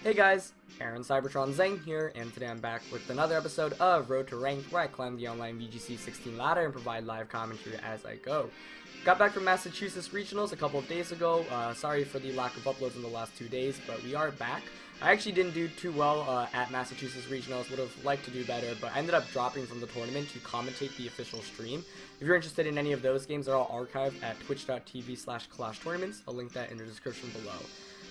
Hey guys, Aaron Cybertron Zeng here, and today I'm back with another episode of Road to Rank, where I climb the online VGC 16 ladder and provide live commentary as I go. Got back from Massachusetts Regionals a couple of days ago. Sorry for the lack of uploads in the last 2 days, but we are back. I actually didn't do too well at Massachusetts Regionals, would have liked to do better, but I ended up dropping from the tournament to commentate the official stream. If you're interested in any of those games, they're all archived at twitch.tv/clashtournaments. I'll link that in the description below.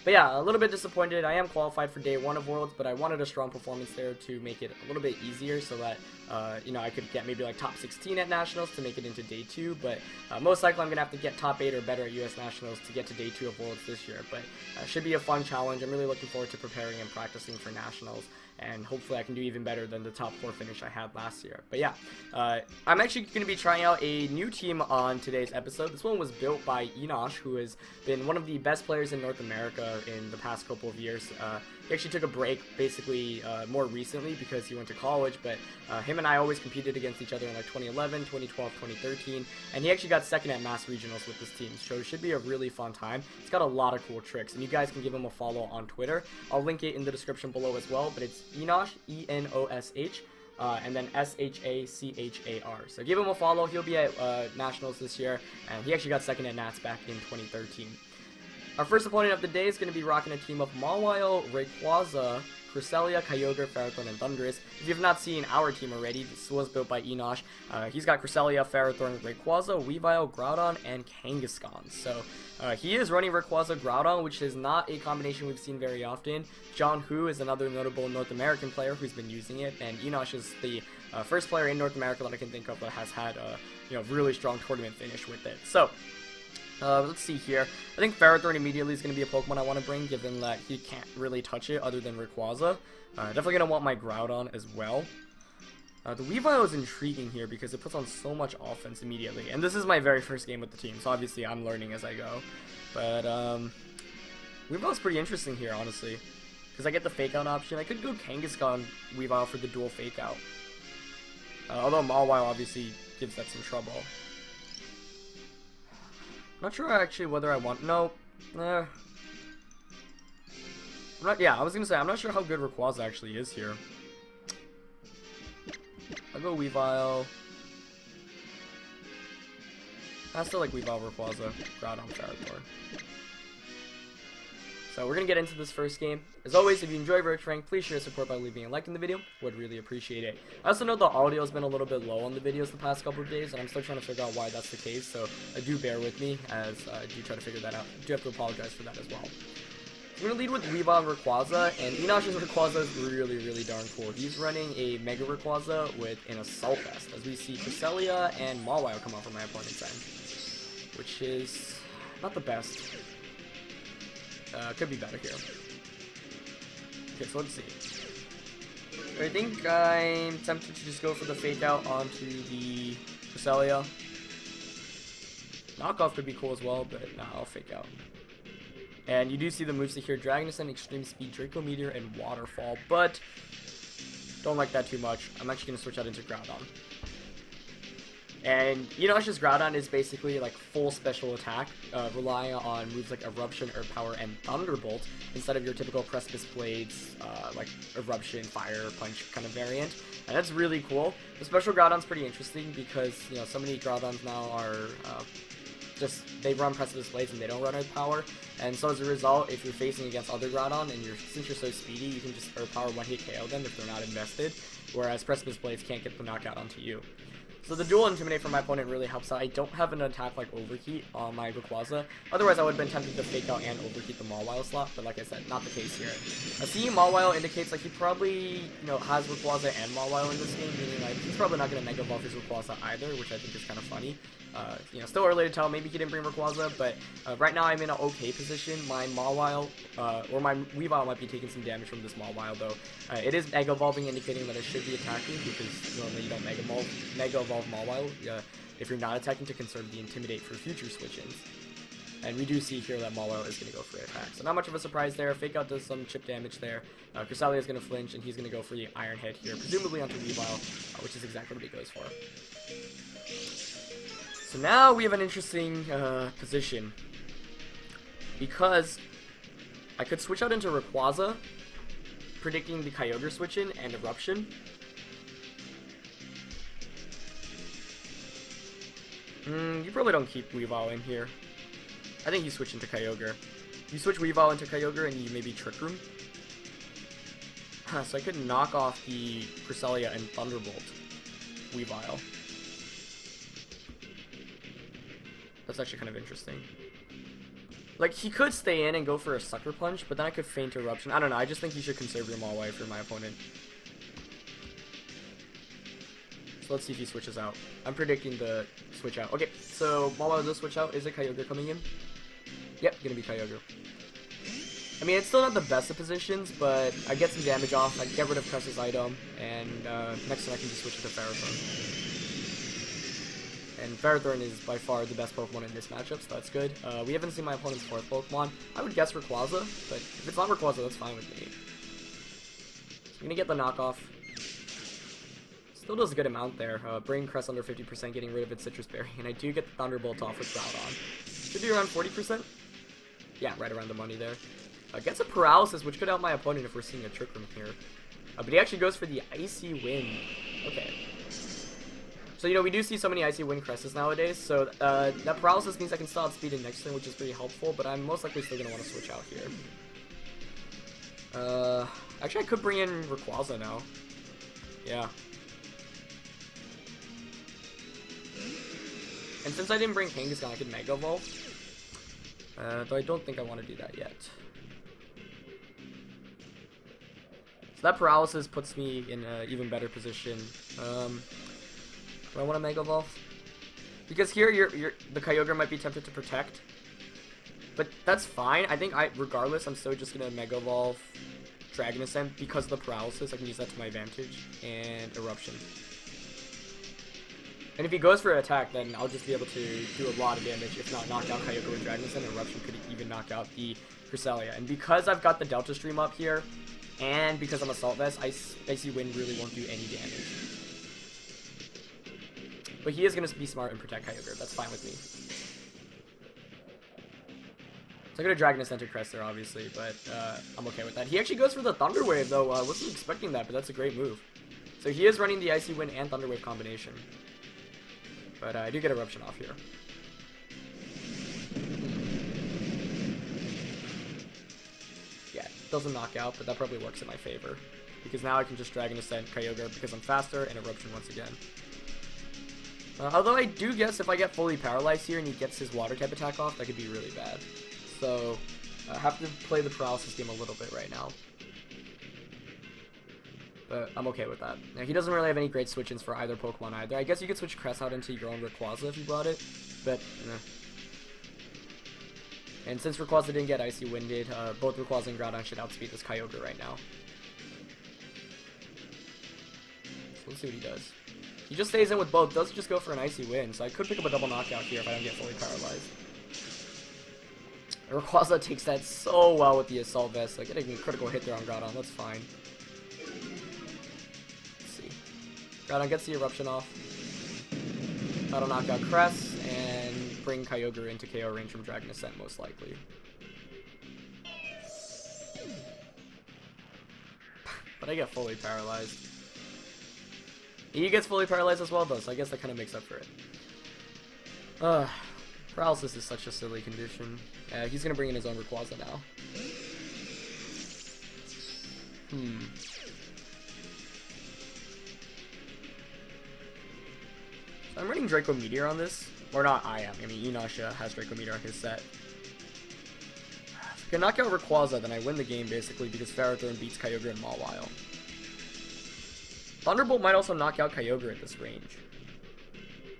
But yeah, a little bit disappointed. I am qualified for day 1 of Worlds, but I wanted a strong performance there to make it a little bit easier so that, I could get maybe like top 16 at Nationals to make it into day 2. But most likely I'm going to have to get top 8 or better at US Nationals to get to day 2 of Worlds this year. But should be a fun challenge. I'm really looking forward to preparing and practicing for Nationals. And hopefully I can do even better than the top 4 finish I had last year. But yeah, I'm actually going to be trying out a new team on today's episode. This one was built by Enosh, who has been one of the best players in North America in the past couple of years. He actually took a break basically more recently because he went to college, but him and I always competed against each other in like 2011, 2012, 2013, and he actually got second at Mass Regionals with this team, so it should be a really fun time. It's got a lot of cool tricks, and you guys can give him a follow on Twitter. I'll link it in the description below as well, but it's Enosh, E-N-O-S-H, and then S-H-A-C-H-A-R. So give him a follow. He'll be at Nationals this year, and he actually got second at Nats back in 2013. Our first opponent of the day is going to be rocking a team of Mawile, Rayquaza, Cresselia, Kyogre, Ferrothorn, and Thundurus. If you've not seen our team already, this was built by Enosh. He's got Cresselia, Ferrothorn, Rayquaza, Weavile, Groudon, and Kangaskhan. So he is running Rayquaza, Groudon, which is not a combination we've seen very often. John Hu is another notable North American player who's been using it, and Enosh is the first player in North America that I can think of that has had a really strong tournament finish with it. So let's see here. I think Ferrothorn immediately is going to be a Pokemon I want to bring, given that he can't really touch it other than Rayquaza. Definitely going to want my Groudon as well. The Weavile is intriguing here because it puts on so much offense immediately. And this is my very first game with the team, so obviously I'm learning as I go. But Weavile's pretty interesting here, honestly. Because I get the Fake Out option. I could go Kangaskhan Weavile for the dual Fake Out. Although Mawile obviously gives that some trouble. Not sure actually whether I want. No. I was gonna say I'm not sure how good Rayquaza actually is here. I'll go Weavile. I still like Weavile, Rayquaza, Groudon, Ferrothorn. So we're gonna get into this first game. As always, if you enjoy Road to Rank, please share support by leaving a like in the video. Would really appreciate it. I also know the audio has been a little bit low on the videos the past couple of days, and I'm still trying to figure out why that's the case. So do bear with me as I do try to figure that out. I do have to apologize for that as well. I'm gonna lead with Weavile and Rayquaza, and Enosh's Rayquaza is really, really darn cool. He's running a Mega Rayquaza with an Assault Vest, as we see Cresselia and Mawile come out from my opponent's end, which is not the best. Could be better here. Okay, so let's see. I think I'm tempted to just go for the Fake Out onto the Cresselia. Knockoff could be cool as well, but nah, I'll Fake Out. And you do see the moves here: Dragon Descent, Extreme Speed, Draco Meteor, and Waterfall, but don't like that too much. I'm actually going to switch out into Groudon. And Enosh's Groudon is basically like full special attack, relying on moves like Eruption, Earth Power, and Thunderbolt instead of your typical Precipice Blades, like Eruption, Fire, Punch kind of variant. And that's really cool. The special Groudon's pretty interesting because so many Groudons now are they run Precipice Blades and they don't run Earth Power. And so as a result, if you're facing against other Groudon and since you're so speedy, you can just Earth Power one-hit KO them if they're not invested, whereas Precipice Blades can't get the knockout onto you. So the dual Intimidate from my opponent really helps out. I don't have an attack like Overheat on my Rayquaza. Otherwise, I would have been tempted to Fake Out and Overheat the Mawile slot, but like I said, not the case here. Seeing Mawile indicates like he probably has Rayquaza and Mawile in this game, meaning like he's probably not going to Mega Evolve his Rayquaza either, which I think is kind of funny. Still early to tell. Maybe he didn't bring Rayquaza, but right now I'm in an okay position. My Mawile, or my Weavile might be taking some damage from this Mawile, though. It is Mega Evolving, indicating that it should be attacking, because normally you don't Mega Evolve Mawile if you're not attacking to conserve the Intimidate for future switch-ins. And we do see here that Mawile is going to go for attack. So not much of a surprise there. Fake Out does some chip damage there. Cresselia is going to flinch, and he's going to go for the Iron Head here, presumably onto Weavile, which is exactly what he goes for. So now we have an interesting position, because I could switch out into Rayquaza, predicting the Kyogre switch in and Eruption. You probably don't keep Weavile in here. I think you switch into Kyogre. You switch Weavile into Kyogre and you maybe Trick Room. So I could knock off the Cresselia and Thunderbolt Weavile. That's actually kind of interesting. Like, he could stay in and go for a Sucker Punch, but then I could feint Eruption. I don't know, I just think he should conserve your Mawile for my opponent. So let's see if he switches out. I'm predicting the switch out. Okay, so Mawile does switch out. Is it Kyogre coming in? Yep, gonna be Kyogre. I mean, it's still not the best of positions, but I get some damage off. I get rid of Cress's item, and next turn I can just switch it to Ferrothorn. And Ferrothorn is by far the best Pokemon in this matchup, so that's good. We haven't seen my opponent's fourth Pokemon. I would guess Rayquaza, but if it's not Rayquaza, that's fine with me. So I'm gonna get the knockoff. Still does a good amount there. Brain Crest under 50%, getting rid of its Citrus Berry, and I do get the Thunderbolt off with Groudon. Should be around 40%? Yeah, right around the money there. Gets a Paralysis, which could help my opponent if we're seeing a Trick Room here. But he actually goes for the Icy Wind. Okay. So, you know, we do see so many Icy Wind Cresses nowadays, so that Paralysis means I can still outspeed in next turn, which is pretty helpful, but I'm most likely still going to want to switch out here. Actually, I could bring in Rayquaza now. Yeah. And since I didn't bring Kangaskhan, I could Mega Evolve. Though I don't think I want to do that yet. So that Paralysis puts me in an even better position. Do I want to Mega Evolve? Because here, the Kyogre might be tempted to Protect. But that's fine. I think regardless, I'm still just going to Mega Evolve Dragon Ascent because of the Paralysis. I can use that to my advantage. And Eruption. And if he goes for an attack, then I'll just be able to do a lot of damage, if not knock out Kyogre with Dragon Ascent. And Eruption could even knock out the Cresselia. And because I've got the Delta Stream up here, and because I'm Assault Vest, Icy Wind really won't do any damage. But he is going to be smart and protect Kyogre. That's fine with me. So I'm going to Dragon Ascent to Crest there, obviously, but I'm okay with that. He actually goes for the Thunder Wave, though. I wasn't expecting that, but that's a great move. So he is running the Icy Wind and Thunder Wave combination. But I do get Eruption off here. Yeah, it doesn't knock out, but that probably works in my favor. Because now I can just Dragon Ascent Kyogre because I'm faster, and Eruption once again. Although I do guess if I get fully paralyzed here and he gets his water type attack off, that could be really bad. So I have to play the Paralysis game a little bit right now. But I'm okay with that. Now, he doesn't really have any great switch-ins for either Pokemon either. I guess you could switch Crest out into your own Rayquaza if you brought it, but And since Rayquaza didn't get Icy Winded, both Rayquaza and Groudon should outspeed this Kyogre right now. So let's see what he does. He just stays in with both, does just go for an Icy Wind, so I could pick up a double knockout here if I don't get fully paralyzed. Rayquaza takes that so well with the Assault Vest, like getting a critical hit there on Groudon, that's fine. Let's see. Groudon gets the Eruption off. That'll knock out Crest, and bring Kyogre into KO range from Dragon Ascent, most likely. But I get fully paralyzed. He gets fully paralyzed as well, though, so I guess that kind of makes up for it. Paralysis is such a silly condition. He's going to bring in his own Rayquaza now. So I'm running Draco Meteor on this. Or not I am. I mean, Enosh has Draco Meteor on his set. If I can knock out Rayquaza, then I win the game, basically, because Ferrothorn beats Kyogre and Mawile. Thunderbolt might also knock out Kyogre at this range.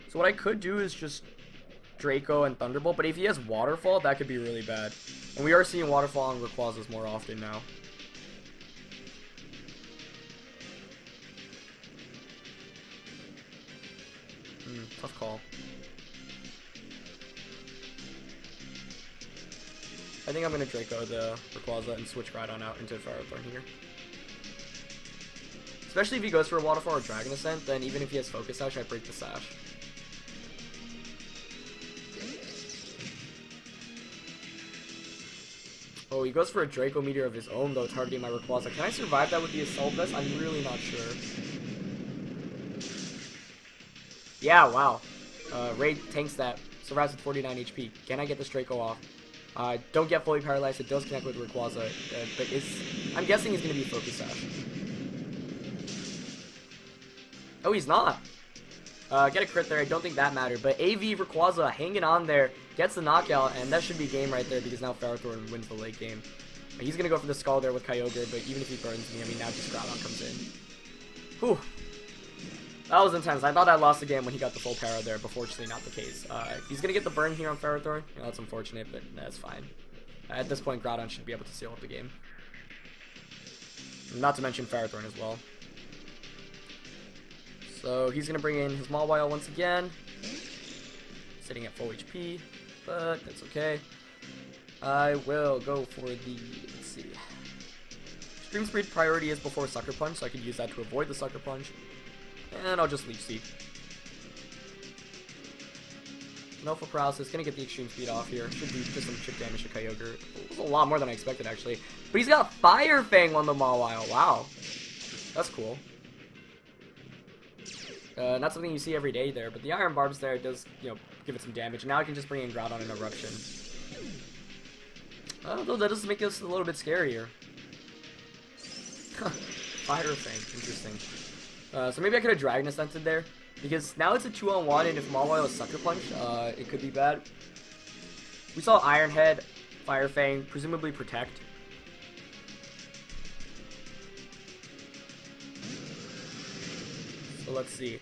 So what I could do is just Draco and Thunderbolt, but if he has Waterfall, that could be really bad. And we are seeing Waterfall on Rayquazas more often now. Tough call. I think I'm going to Draco the Rayquaza and switch Groudon out into Ferrothorn here. Especially if he goes for a Waterfall or Dragon Ascent, then even if he has Focus Sash, I break the Sash. Oh, he goes for a Draco Meteor of his own, though, targeting my Rayquaza. Can I survive that with the Assault Vest? I'm really not sure. Yeah, wow. Ray tanks that. Survives with 49 HP. Can I get this Draco off? Don't get fully paralyzed. It does connect with Rayquaza. But I'm guessing he's going to be Focus Sash. Oh, he's not. Get a crit there. I don't think that mattered. But AV Rayquaza hanging on there. Gets the knockout. And that should be game right there because now Ferrothorn wins the late game. He's going to go for the Skull there with Kyogre. But even if he burns me, I mean, now just Groudon comes in. Whew. That was intense. I thought I lost the game when he got the full para there, but fortunately not the case. He's going to get the burn here on Ferrothorn. You know, that's unfortunate, but that's fine. At this point, Groudon should be able to seal up the game. Not to mention Ferrothorn as well. So he's going to bring in his Mawile once again. Sitting at full HP, but that's okay. I will go for the, let's see. Extreme Speed priority is before Sucker Punch, so I could use that to avoid the Sucker Punch. And I'll just Leech Seed. No for Paralysis. Gonna get the Extreme Speed off here. Should do just some chip damage to Kyogre. It was a lot more than I expected, actually. But he's got Fire Fang on the Mawile. Wow. That's cool. Not something you see every day there, but the Iron Barbs there does, you know, give it some damage. And now I can just bring in Groudon and Eruption. Though that does make us a little bit scarier. Fire Fang. Interesting. So maybe I could have Dragon Ascended there, because now it's a 2-on-1, and if Mawile is Sucker Punch, it could be bad. We saw Iron Head, Fire Fang, presumably Protect. So let's see.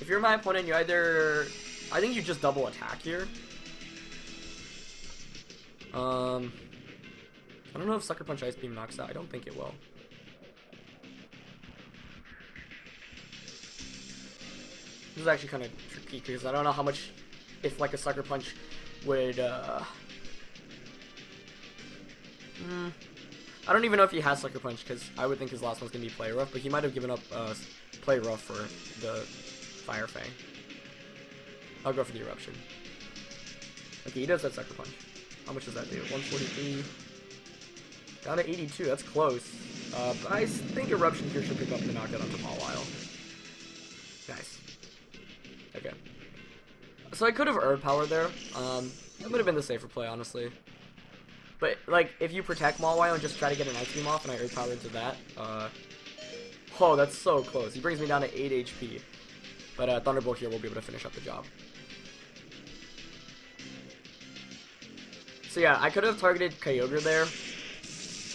If you're my opponent, you either... I think you just double attack here. I don't know if Sucker Punch Ice Beam knocks out. I don't think it will. This is actually kind of tricky because I don't know how much, if like a Sucker Punch would, I don't even know if he has Sucker Punch because I would think his last one's going to be Play Rough, but he might have given up Play Rough for the Fire Fang. I'll go for the Eruption. Okay, he does have Sucker Punch. How much does that do? 143. Down to 82, that's close. But I think Eruption here should pick up the knockout onto Mawile. Nice. Okay. So I could have Herb Power there. That would have been the safer play, honestly. But, like, if you protect Mawile and just try to get an Ice Beam off and I Herb Power into that, oh, that's so close. He brings me down to 8 HP. But Thunderbolt here will be able to finish up the job. So yeah, I could have targeted Kyogre there.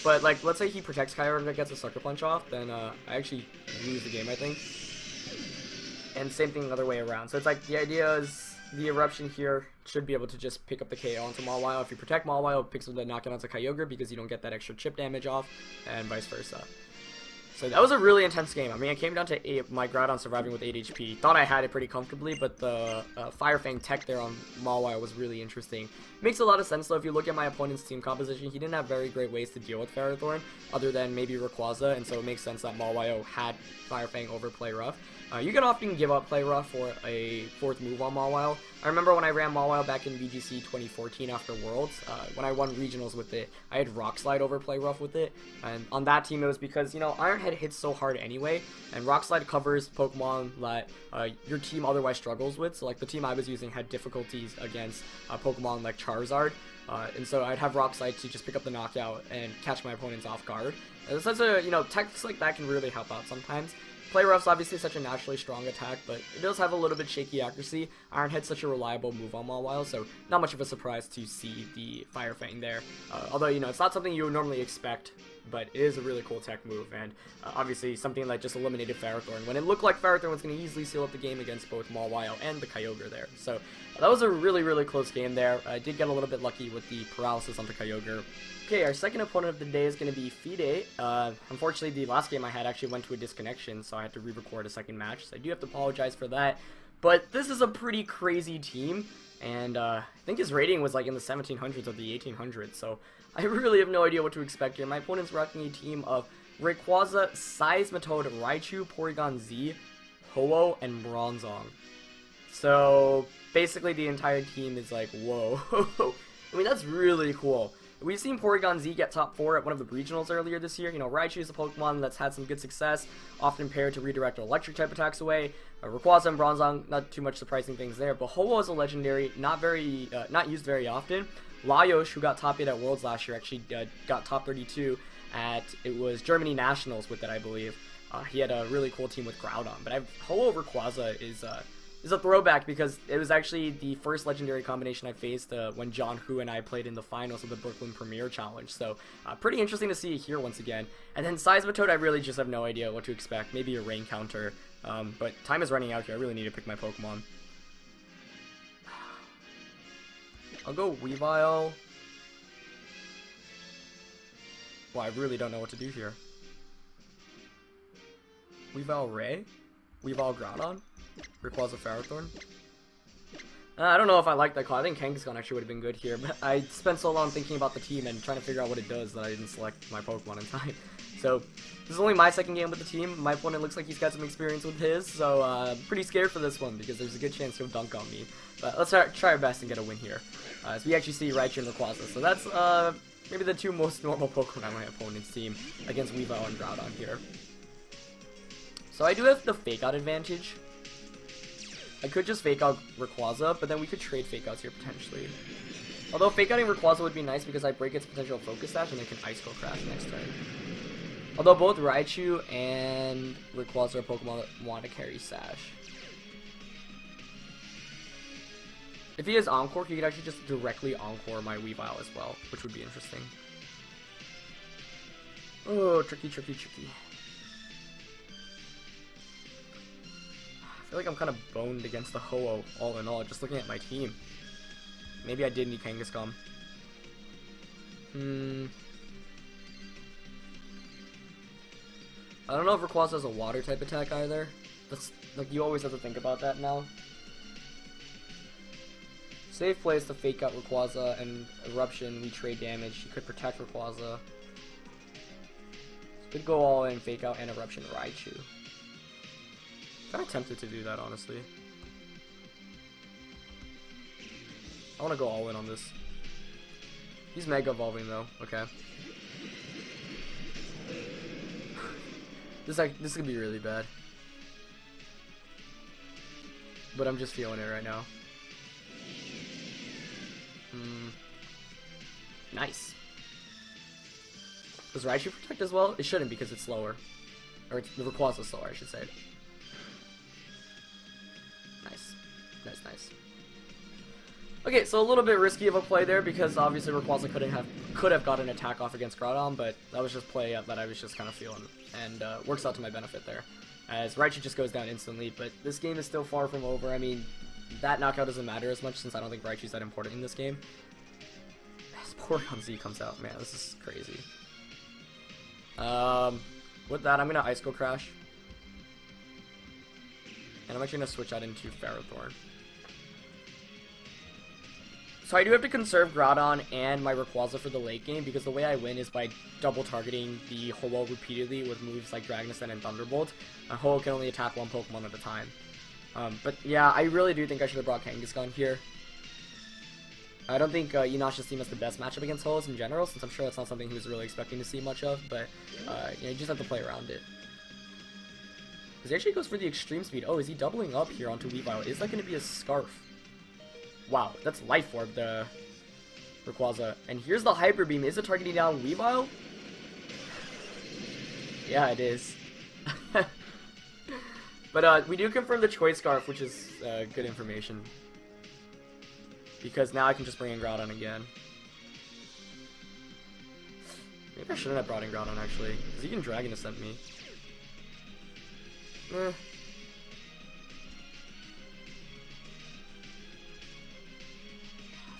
But, like, let's say he protects Kyogre and gets a Sucker Punch off, then I actually lose the game, I think. And same thing the other way around. So it's like the idea is the Eruption here should be able to just pick up the KO onto Mawile. If you protect Mawile, it picks up the knockout onto Kyogre because you don't get that extra chip damage off, and vice versa. So that was a really intense game. I mean, it came down to 8, my Groudon surviving with 8 HP. Thought I had it pretty comfortably, but the Fire Fang tech there on Mawile was really interesting. Makes a lot of sense, though, if you look at my opponent's team composition. He didn't have very great ways to deal with Ferrothorn, other than maybe Rayquaza, and so it makes sense that Mawile had Fire Fang over Play Rough. You can often give up Play Rough for a 4th move on Mawile. I remember when I ran Mawile back in VGC 2014 after Worlds, when I won Regionals with it, I had Rock Slide over Play Rough with it, and on that team it was because, you know, Iron Head hits so hard anyway, and Rock Slide covers Pokemon that your team otherwise struggles with, so like the team I was using had difficulties against Pokemon like Charizard, and so I'd have Rock Slide to just pick up the knockout and catch my opponents off guard. And such a, you know, techs like that can really help out sometimes. Play Rough's obviously such a naturally strong attack, but it does have a little bit shaky accuracy. Iron Head's such a reliable move on Mawile, so not much of a surprise to see the Fire Fang there. Although, you know, it's not something you would normally expect, but it is a really cool tech move, and obviously something that just eliminated Ferrothorn when it looked like Ferrothorn was going to easily seal up the game against both Mawile and the Kyogre there. So that was a really, really close game there. I did get a little bit lucky with the paralysis on the Kyogre. Okay, our second opponent of the day is going to be Fide. Unfortunately, the last game I had actually went to a disconnection, so I had to re-record a second match, so I do have to apologize for that. But this is a pretty crazy team, and I think his rating was like in the 1700s or the 1800s, so I really have no idea what to expect here. My opponent's rocking a team of Rayquaza, Seismitoad, Raichu, Porygon-Z, Ho-Oh, and Bronzong. So basically the entire team is like, whoa. I mean, that's really cool. we've seen Porygon-Z get top 4 at one of the regionals earlier this year. You know, Raichu is a Pokemon that's had some good success, often paired to redirect electric type attacks away. Rayquaza and Bronzong, not too much surprising things there, but Ho-Oh is a legendary, not used very often. Laios, who got top 8 at Worlds last year, actually got top 32 at, it was Germany Nationals with it, I believe. He had a really cool team with Groudon, but Ho-Oh Rayquaza is a throwback because it was actually the first legendary combination I faced when John Hu and I played in the finals of the Brooklyn Premier Challenge. So pretty interesting to see it here once again. And then Seismitoad, I really just have no idea what to expect. Maybe a rain counter. But time is running out here. I really need to pick my Pokemon. I'll go Weavile. Well, I really don't know what to do here. Weavile Ray? Weavile Groudon? Rayquaza Ferrothorn? I don't know if I like that call. I think Kangaskhan actually would have been good here, but I spent so long thinking about the team and trying to figure out what it does that I didn't select my Pokemon in time. So, this is only my second game with the team. My opponent looks like he's got some experience with his, so pretty scared for this one because there's a good chance he'll dunk on me. But let's try our best and get a win here. As we actually see Raichu and Rayquaza. So that's maybe the two most normal Pokemon on my opponent's team against Weavile and Groudon here. So I do have the Fake Out advantage. I could just Fake Out Rayquaza, but then we could trade Fake Outs here potentially. Although Fake Outing Rayquaza would be nice because I break its potential Focus Sash and it can Ice Cold Crash next turn. Although both Raichu and Rayquaza are Pokemon that want to carry Sash. If he has Encore, he could actually just directly Encore my Weavile as well, which would be interesting. Oh, tricky, tricky, tricky. I feel like I'm kind of boned against the Ho-Oh all in all, just looking at my team. Maybe I did need Kangaskhan. I don't know if Rayquaza has a water type attack either. That's like, you always have to think about that now. Safe place to Fake Out Rayquaza and Eruption, we trade damage. He could protect Rayquaza. Could go all in, Fake Out and Eruption Raichu. Kinda tempted to do that, honestly. I wanna go all in on this. He's Mega Evolving though, okay. This could be really bad. But I'm just feeling it right now. Nice. Does Raichu protect as well? It shouldn't because it's slower. Or the Rayquaza's slower, I should say. Nice. Nice, nice. Okay, so a little bit risky of a play there because obviously Rayquaza could have got an attack off against Groudon, but that was just play that I was just kind of feeling, and works out to my benefit there. As Raichu just goes down instantly, but this game is still far from over. I mean, that knockout doesn't matter as much since I don't think Raichu's that important in this game. As Porygon-Z comes out, man, this is crazy. With that, I'm gonna Ice Cold Crash, and I'm actually gonna switch out into Ferrothorn. So I do have to conserve Groudon and my Rayquaza for the late game because the way I win is by double targeting the Ho-Oh repeatedly with moves like Dragon Ascent and Thunderbolt. Ho-Oh can only attack one Pokemon at a time. But yeah, I really do think I should have brought Kangaskhan here. I don't think Enosh's team has the best matchup against Ho-Ohs in general, since I'm sure that's not something he was really expecting to see much of, but you know, you just have to play around it. Because he actually goes for the Extreme Speed. Oh, is he doubling up here onto Weavile? Is that going to be a Scarf? Wow, that's Life Orb, the Rayquaza. And here's the Hyper Beam. Is it targeting down Weavile? Yeah, it is. But we do confirm the Choice Scarf, which is good information. Because now I can just bring in Groudon again. Maybe I shouldn't have brought in Groudon, actually. Because he can Dragon Ascent me. This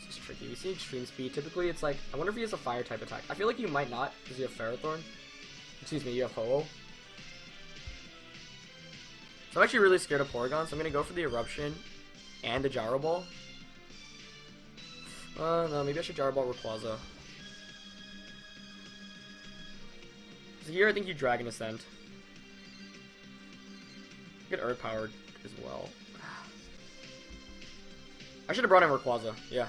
is tricky. We see Extreme Speed. Typically, it's like... I wonder if he has a Fire type attack. I feel like you might not, because you have Ferrothorn. Excuse me, you have Ho-Oh. So I'm actually really scared of Porygon, so I'm going to go for the Eruption and the Gyro Ball. No, maybe I should Gyro Ball Rayquaza. So here I think you Dragon Ascent. Get Earth Powered as well. I should have brought in Rayquaza, yeah.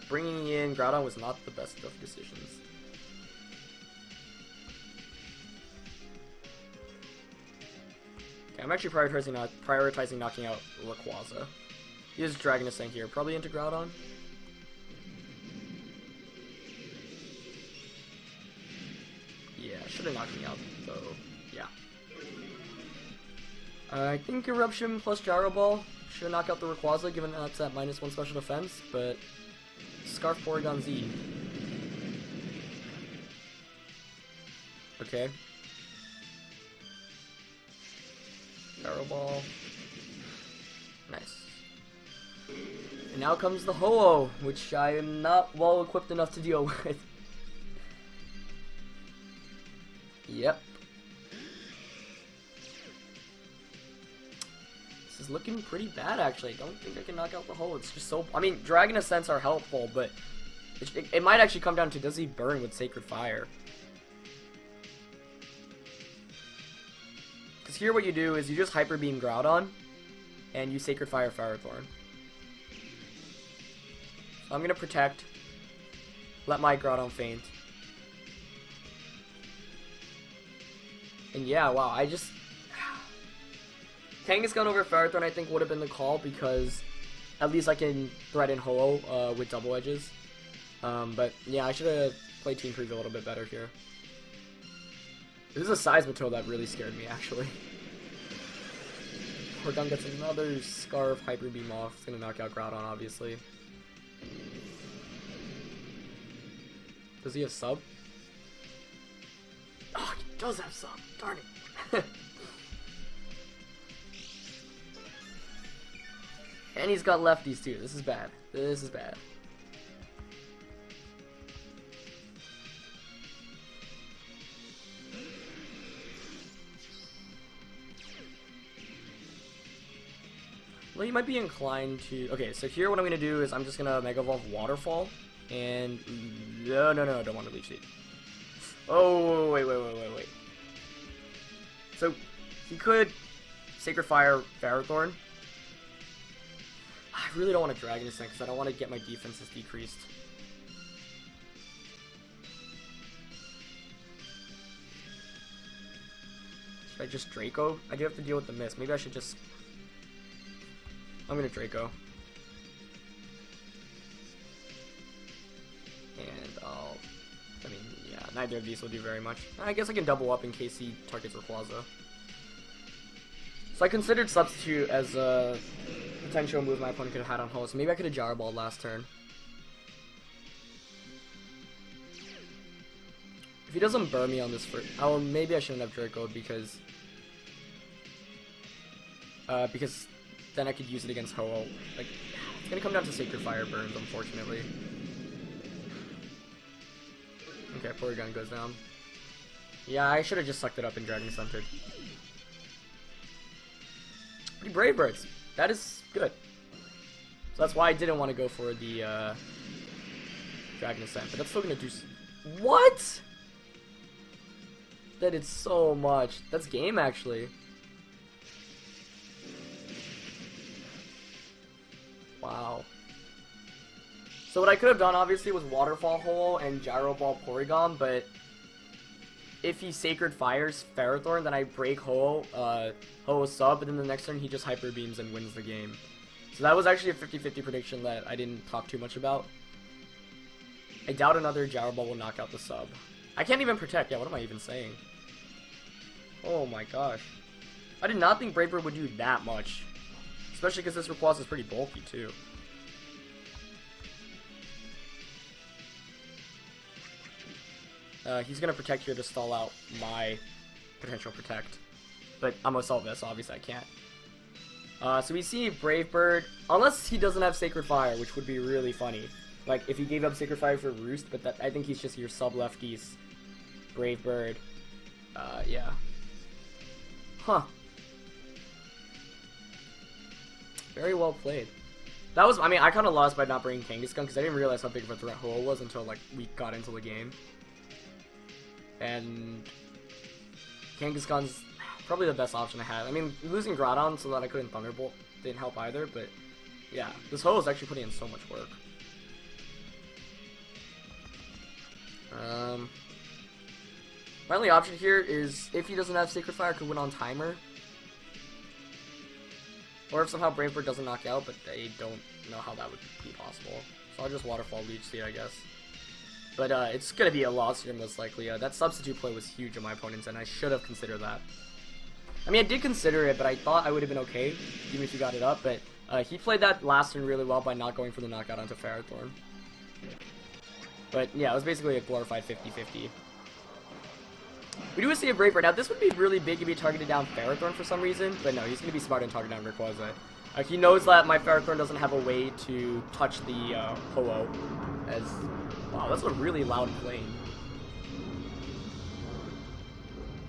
Bringing in Groudon was not the best of decisions. Okay, I'm actually prioritizing knocking out Rayquaza. He is Dragon Ascent here, probably into Groudon. Yeah, should have knocked me out though. Yeah. I think Eruption plus Gyro Ball should knock out the Rayquaza, given that's at -1 special defense, but Scarf Porygon-Z. Okay. Gyro Ball. Nice. And now comes the Ho-Oh, which I am not well equipped enough to deal with. Yep. This is looking pretty bad, actually. I don't think I can knock out the Ho-Oh. It's just so... I mean, Dragon Ascents are helpful, but it might actually come down to, does he burn with Sacred Fire? Because here what you do is you just Hyper Beam Groudon, and you Sacred Fire Ferrothorn. So I'm going to protect, let my Groudon faint. And yeah, wow, I just... Kangaskhan over Ferrothorn I think would have been the call, because at least I can threaten Ho-Oh with double edges. But yeah, I should have played Team Preview a little bit better here. This is a Seismitoad that really scared me, actually. Porygon gets another Scarf Hyper Beam off. It's going to knock out Groudon, obviously. Does he have sub? Oh, he does have sub. Darn it. And he's got lefties too. This is bad. This is bad. Well, you might be inclined to... Okay, so here what I'm going to do is I'm just going to Mega Evolve Waterfall. And... No, I don't want to Leech Seed. Oh, wait. So, he could Sacred Fire Ferrothorn. I really don't want to Dragon Ascent because I don't want to get my defenses decreased. Should I just Draco? I do have to deal with the miss. Maybe I should just... I'm gonna Draco. And I'll... I mean, yeah, neither of these will do very much. I guess I can double up in case he targets Rayquaza. So I considered Substitute as a potential move my opponent could have had on Ho, so maybe I could have Gyro Balled last turn. If he doesn't burn me on this first... Oh, maybe I shouldn't have Draco'd because then I could use it against Ho-Oh. Like, it's gonna come down to Sacred Fire burns, unfortunately. Okay, Porygon goes down. Yeah, I should have just sucked it up and Dragon Centered. Pretty Brave Birds. That is good. So that's why I didn't want to go for the Dragon Ascent, but that's still gonna do. What? That did so much. That's game, actually. Wow. So what I could have done, obviously, was Waterfall Hole and Gyro Ball Porygon, but if he Sacred Fires Ferrothorn, then I break Ho-Oh sub, and then the next turn he just Hyper Beams and wins the game. So that was actually a 50-50 prediction that I didn't talk too much about. I doubt another Gyro Ball will knock out the sub. I can't even protect. Yeah, what am I even saying? Oh my gosh. I did not think Brave Bird would do that much. Especially because this Rayquaza is pretty bulky too. He's gonna protect here to stall out my potential protect. But I'm gonna solve this, so obviously I can't. So we see Brave Bird, unless he doesn't have Sacred Fire, which would be really funny. Like, if he gave up Sacred Fire for Roost, but that, I think he's just your sub-lefties. Brave Bird. Yeah. Huh. Very well played. That was, I mean, I kind of lost by not bringing Kangaskhan, because I didn't realize how big of a threat Ho-Oh was until, like, we got into the game. And Kangaskhan's probably the best option I had. I mean, losing Groudon so that I couldn't Thunderbolt didn't help either, but yeah, this Ho-Oh is actually putting in so much work. My only option here is if he doesn't have Sacred Fire, could win on timer. Or if somehow Brave Bird doesn't knock out, but they don't know how that would be possible. So I'll just Waterfall Leech Seed, I guess. But it's going to be a loss here, most likely. That substitute play was huge on my opponent's, and I should have considered that. I mean, I did consider it, but I thought I would have been okay, even if he got it up. But he played that last turn really well by not going for the knockout onto Ferrothorn. But yeah, it was basically a glorified 50-50. We do see a Brave Bird. Now, this would be really big if he targeted down Ferrothorn for some reason, but no, he's going to be smart and target down Rayquaza. He knows that my Ferrothorn doesn't have a way to touch the Ho-Oh, as... Wow, that's a really loud plane.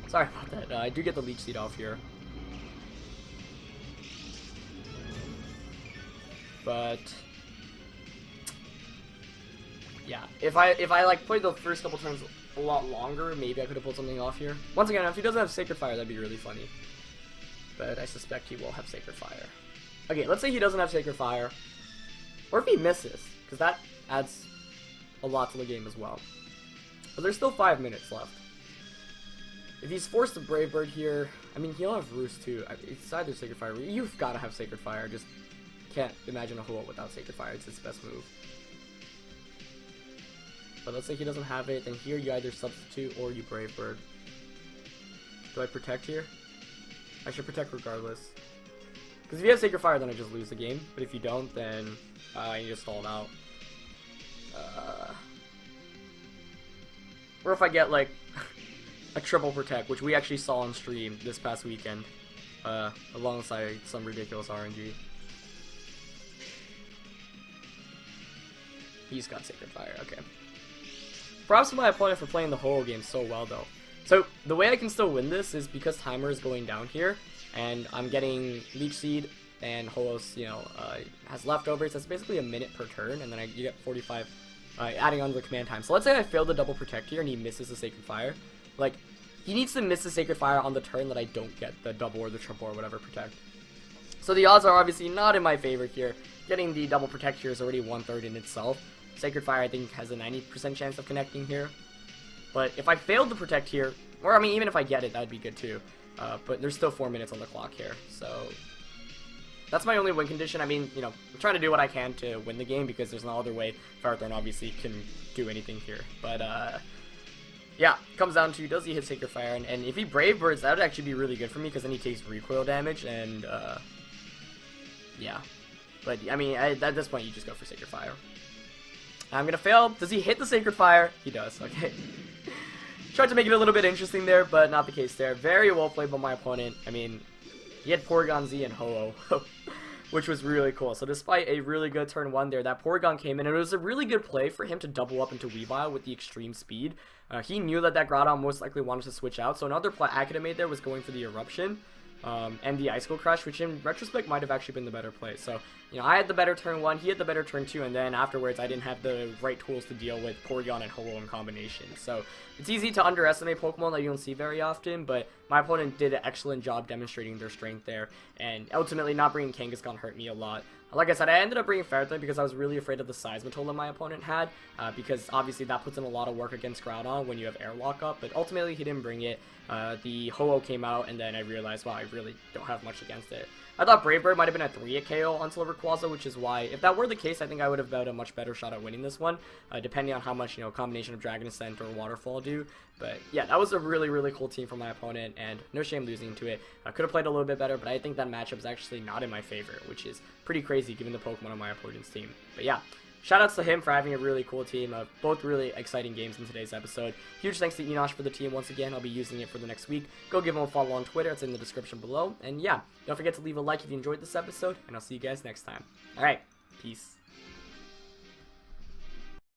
Sorry about that. I do get the Leech Seed off here. But... yeah, if I like played the first couple turns a lot longer, maybe I could have pulled something off here. Once again, if he doesn't have Sacred Fire, that'd be really funny. But I suspect he will have Sacred Fire. Okay, let's say he doesn't have Sacred Fire. Or if he misses, because that adds a lot to the game as well. But there's still 5 minutes left. If he's forced to Brave Bird here, I mean, he'll have Roost too. It's either Sacred Fire. You've got to have Sacred Fire. Just can't imagine a Ho-Oh without Sacred Fire. It's his best move. But let's say he doesn't have it, then here you either substitute or you Brave Bird. Do I protect here? I should protect regardless. Because if you have Sacred Fire, then I just lose the game. But if you don't, then you just stall it out. Or if I get, like, a triple protect, which we actually saw on stream this past weekend. Alongside some ridiculous RNG. He's got Sacred Fire, okay. Props to my opponent for playing the Ho-Oh game so well, though. So, the way I can still win this is because timer is going down here, and I'm getting Leech Seed, and Ho-Oh's, you know, has leftovers. That's basically a minute per turn, and then you get 45, adding on the command time. So let's say I fail the double protect here, and he misses the Sacred Fire. Like, he needs to miss the Sacred Fire on the turn that I don't get the double or the triple or whatever protect. So the odds are obviously not in my favor here. Getting the double protect here is already 1/3 in itself. Sacred Fire, I think, has a 90% chance of connecting here. But if I failed to protect here, or I mean, even if I get it, that'd be good too. But there's still 4 minutes on the clock here, so that's my only win condition. I mean, you know, I'm trying to do what I can to win the game because there's no other way Ferrothorn obviously can do anything here. But yeah, comes down to does he hit Sacred Fire, and if he Brave Birds, that would actually be really good for me because then he takes recoil damage, and yeah. But I mean, at this point, you just go for Sacred Fire. I'm gonna fail. Does he hit the Sacred Fire? He does. Okay. Tried to make it a little bit interesting there, but not the case there. Very well played by my opponent. I mean, he had Porygon-Z and Ho-Oh, which was really cool. So despite a really good turn 1 there, that Porygon came in, and it was a really good play for him to double up into Weavile with the extreme speed. He knew that Groudon most likely wanted to switch out, so another play I could have made there was going for the Eruption. And the Icicle Crush, which in retrospect might have actually been the better play. So, you know, I had the better turn 1, he had the better turn 2, and then afterwards I didn't have the right tools to deal with Porygon and Ho-Oh in combination. So, it's easy to underestimate Pokemon that you don't see very often, but my opponent did an excellent job demonstrating their strength there, and ultimately not bringing Kangaskhan hurt me a lot. Like I said, I ended up bringing Ferrothorn because I was really afraid of the Seismitoad that my opponent had, because obviously that puts in a lot of work against Groudon when you have Airlock up, but ultimately he didn't bring it. The Ho-Oh came out, and then I realized, wow, I really don't have much against it. I thought Brave Bird might have been a 3-hit KO on Silver Rayquaza, which is why, if that were the case, I think I would have had a much better shot at winning this one, depending on how much, you know, combination of Dragon Ascent or Waterfall do. But yeah, that was a really, really cool team from my opponent, and no shame losing to it. I could have played a little bit better, but I think that matchup is actually not in my favor, which is pretty crazy given the Pokemon on my opponent's team. But yeah, shoutouts to him for having a really cool team. Both really exciting games in today's episode. Huge thanks to Enosh for the team once again. I'll be using it for the next week. Go give him a follow on Twitter. It's in the description below. And yeah, don't forget to leave a like if you enjoyed this episode, and I'll see you guys next time. Alright, peace.